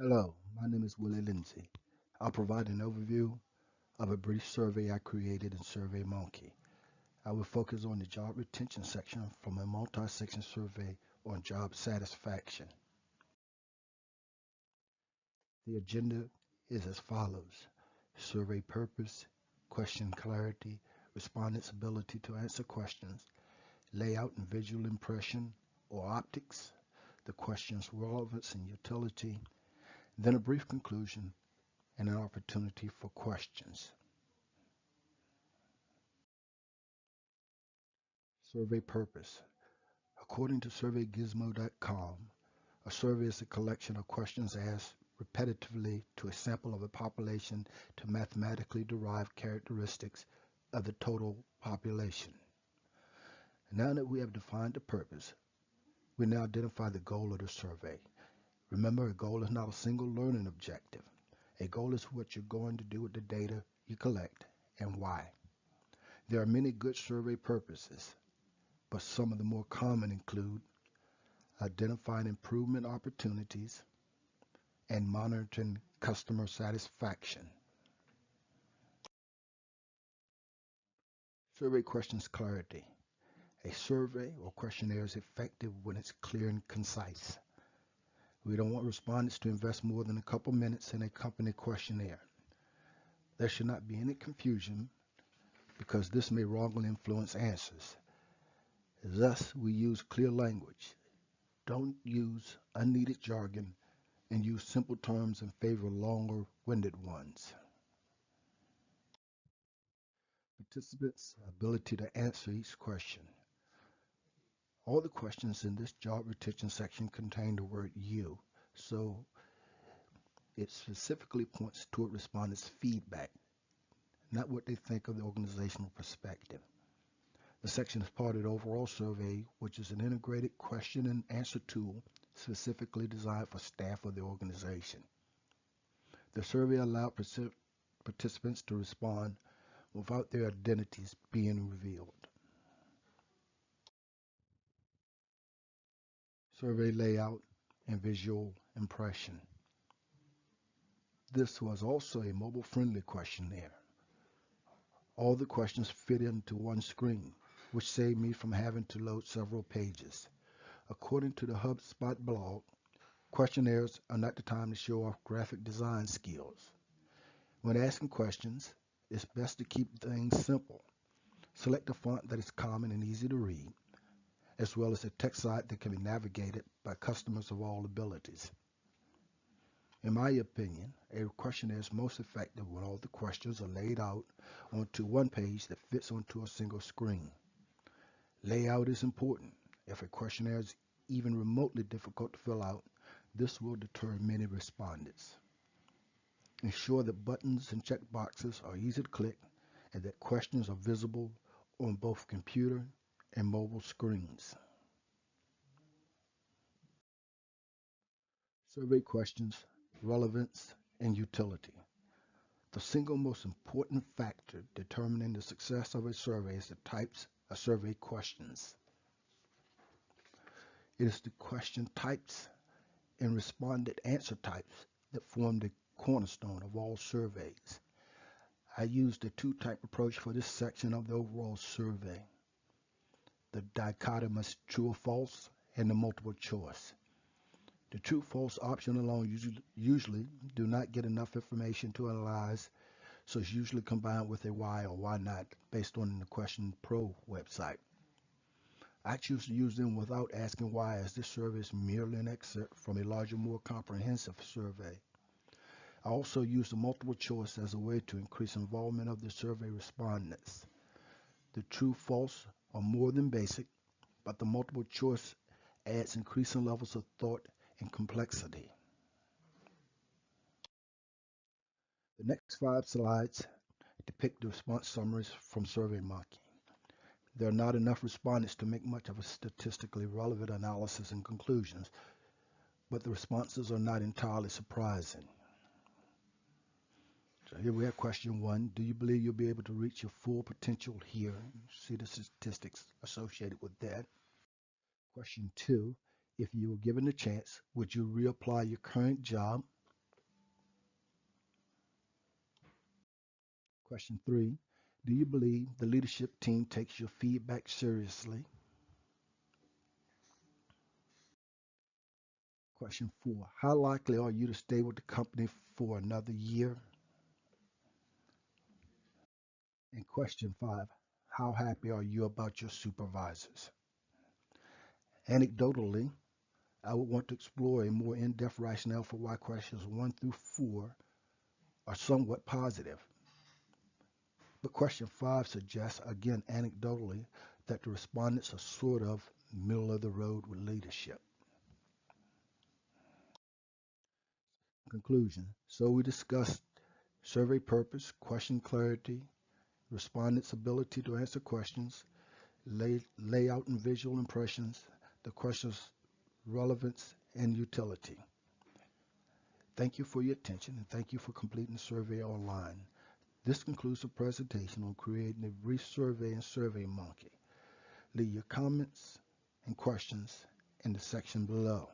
Hello, my name is Willie Lindsay. I'll provide an overview of a brief survey I created in SurveyMonkey. I will focus on the job retention section from a multi-section survey on job satisfaction. The agenda is as follows: survey purpose, question clarity, respondents' ability to answer questions, layout and visual impression or optics, the question's relevance and utility, then a brief conclusion and an opportunity for questions. Survey purpose. According to surveygizmo.com, a survey is a collection of questions asked repetitively to a sample of a population to mathematically derive characteristics of the total population. Now that we have defined the purpose, we now identify the goal of the survey. Remember, a goal is not a single learning objective. A goal is what you're going to do with the data you collect and why. There are many good survey purposes, but some of the more common include identifying improvement opportunities, and monitoring customer satisfaction. Survey questions clarity. A survey or questionnaire is effective when it's clear and concise. We don't want respondents to invest more than a couple minutes in a company questionnaire. There should not be any confusion because this may wrongly influence answers. Thus, we use clear language. Don't use unneeded jargon and use simple terms in favor of longer-winded ones. Participants' ability to answer each question. All the questions in this job retention section contain the word you, so it specifically points toward respondents' feedback, not what they think of the organizational perspective. The section is part of the overall survey, which is an integrated question and answer tool specifically designed for staff of the organization. The survey allowed participants to respond without their identities being revealed. Survey layout and visual impression. This was also a mobile-friendly questionnaire. All the questions fit into one screen, which saved me from having to load several pages. According to the HubSpot blog, questionnaires are not the time to show off graphic design skills. When asking questions, it's best to keep things simple. Select a font that is common and easy to read, as well as a text site that can be navigated by customers of all abilities. In my opinion, a questionnaire is most effective when all the questions are laid out onto one page that fits onto a single screen. Layout is important. If a questionnaire is even remotely difficult to fill out, this will deter many respondents. Ensure that buttons and checkboxes are easy to click and that questions are visible on both computer and mobile screens. Survey questions, relevance, and utility. The single most important factor determining the success of a survey is the types of survey questions. It is the question types and respondent answer types that form the cornerstone of all surveys. I used a two-type approach for this section of the overall survey: the dichotomous true or false and the multiple choice. The true-false option alone usually do not get enough information to analyze, so it's usually combined with a why or why not based on the Question Pro website. I choose to use them without asking why, as this survey is merely an excerpt from a larger, more comprehensive survey. I also use the multiple choice as a way to increase involvement of the survey respondents. The true-false are more than basic, but the multiple choice adds increasing levels of thought and complexity. The next 5 slides depict the response summaries from SurveyMonkey. There are not enough respondents to make much of a statistically relevant analysis and conclusions, but the responses are not entirely surprising. So here we have question 1. Do you believe you'll be able to reach your full potential here? See the statistics associated with that. Question 2. If you were given the chance, would you reapply your current job? Question 3. Do you believe the leadership team takes your feedback seriously? Question 4. How likely are you to stay with the company for another year? And question 5. How happy are you about your supervisors? Anecdotally, I would want to explore a more in-depth rationale for why questions 1 through 4 are somewhat positive. But question 5 suggests, again anecdotally, that the respondents are sort of middle of the road with leadership. Conclusion. So we discussed survey purpose, question clarity, respondents' ability to answer questions, layout and visual impressions, the question's relevance and utility. Thank you for your attention and thank you for completing the survey online. This concludes the presentation on creating a brief survey in SurveyMonkey. Leave your comments and questions in the section below.